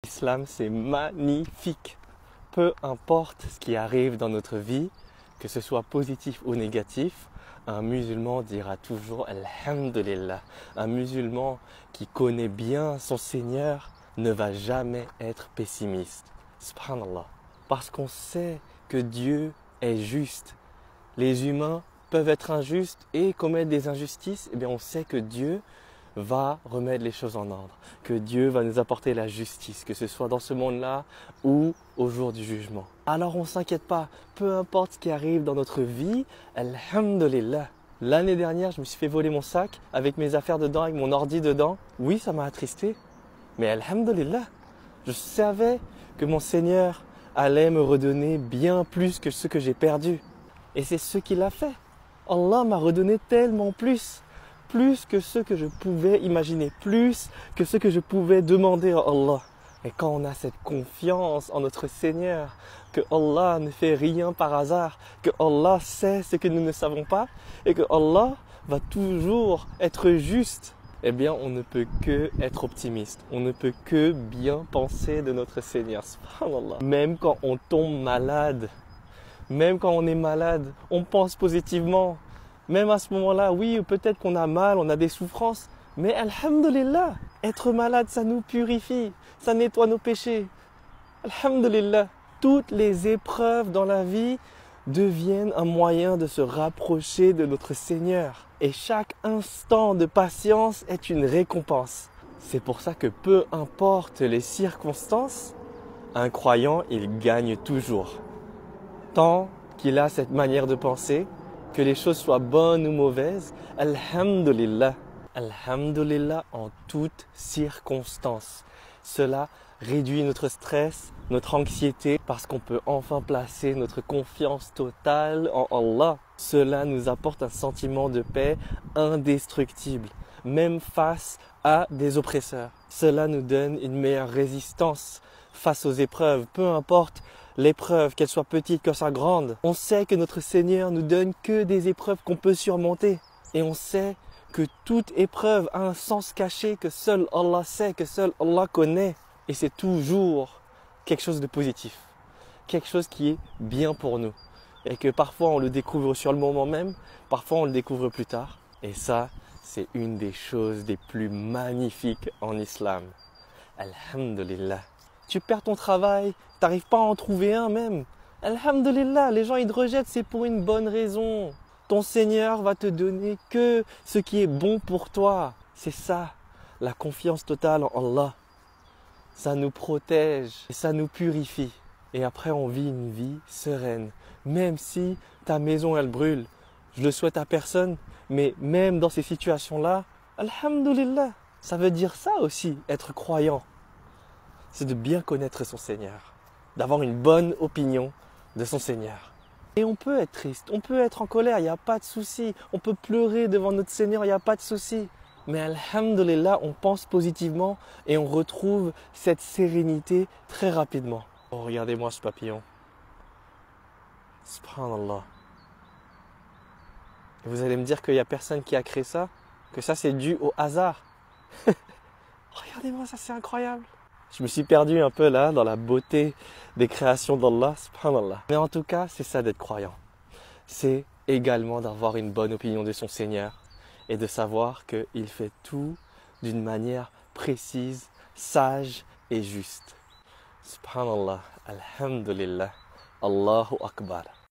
L'islam, c'est magnifique. Peu importe ce qui arrive dans notre vie, que ce soit positif ou négatif, un musulman dira toujours Alhamdulillah. Un musulman qui connaît bien son Seigneur ne va jamais être pessimiste. Subhanallah. Parce qu'on sait que Dieu est juste. Les humains peuvent être injustes et commettre des injustices. Eh bien, on sait que Dieu va remettre les choses en ordre, que Dieu va nous apporter la justice, que ce soit dans ce monde-là ou au jour du jugement. Alors on ne s'inquiète pas, peu importe ce qui arrive dans notre vie, Alhamdulillah. L'année dernière, je me suis fait voler mon sac avec mes affaires dedans, avec mon ordi dedans. Oui, ça m'a attristé, mais Alhamdulillah, je savais que mon Seigneur allait me redonner bien plus que ce que j'ai perdu. Et c'est ce qu'il a fait. Allah m'a redonné tellement plus que ce que je pouvais imaginer, plus que ce que je pouvais demander à Allah. Et quand on a cette confiance en notre Seigneur, que Allah ne fait rien par hasard, que Allah sait ce que nous ne savons pas et que Allah va toujours être juste, eh bien on ne peut que être optimiste, on ne peut que bien penser de notre Seigneur. Subhanallah. Même quand on tombe malade, même quand on est malade, on pense positivement. Même à ce moment-là, oui, peut-être qu'on a mal, on a des souffrances, mais alhamdulillah, être malade, ça nous purifie, ça nettoie nos péchés. Alhamdulillah, toutes les épreuves dans la vie deviennent un moyen de se rapprocher de notre Seigneur. Et chaque instant de patience est une récompense. C'est pour ça que peu importe les circonstances, un croyant, il gagne toujours. Tant qu'il a cette manière de penser, que les choses soient bonnes ou mauvaises, Alhamdulillah. Alhamdulillah en toutes circonstances. Cela réduit notre stress, notre anxiété, parce qu'on peut enfin placer notre confiance totale en Allah. Cela nous apporte un sentiment de paix indestructible, même face à des oppresseurs. Cela nous donne une meilleure résistance face aux épreuves, peu importe l'épreuve, qu'elle soit petite, qu'elle soit grande. On sait que notre Seigneur nous donne que des épreuves qu'on peut surmonter. Et on sait que toute épreuve a un sens caché que seul Allah sait, que seul Allah connaît. Et c'est toujours quelque chose de positif, quelque chose qui est bien pour nous. Et que parfois on le découvre sur le moment même, parfois on le découvre plus tard. Et ça, c'est une des choses les plus magnifiques en islam. Alhamdulillah. Tu perds ton travail, tu n'arrives pas à en trouver un même. Alhamdulillah, les gens ils te rejettent, c'est pour une bonne raison. Ton Seigneur va te donner que ce qui est bon pour toi. C'est ça, la confiance totale en Allah. Ça nous protège et ça nous purifie. Et après on vit une vie sereine. Même si ta maison elle brûle, je le souhaite à personne, mais même dans ces situations-là, Alhamdulillah, ça veut dire ça aussi, être croyant. C'est de bien connaître son Seigneur, d'avoir une bonne opinion de son Seigneur. Et on peut être triste, on peut être en colère, il n'y a pas de souci. On peut pleurer devant notre Seigneur, il n'y a pas de souci. Mais alhamdulillah, on pense positivement et on retrouve cette sérénité très rapidement. Oh, regardez-moi ce papillon. Subhanallah. Et vous allez me dire qu'il n'y a personne qui a créé ça, que ça c'est dû au hasard. Regardez-moi ça, c'est incroyable. Je me suis perdu un peu là dans la beauté des créations d'Allah, subhanallah. Mais en tout cas, c'est ça d'être croyant. C'est également d'avoir une bonne opinion de son Seigneur et de savoir qu'il fait tout d'une manière précise, sage et juste. Subhanallah, alhamdulillah, Allahu Akbar.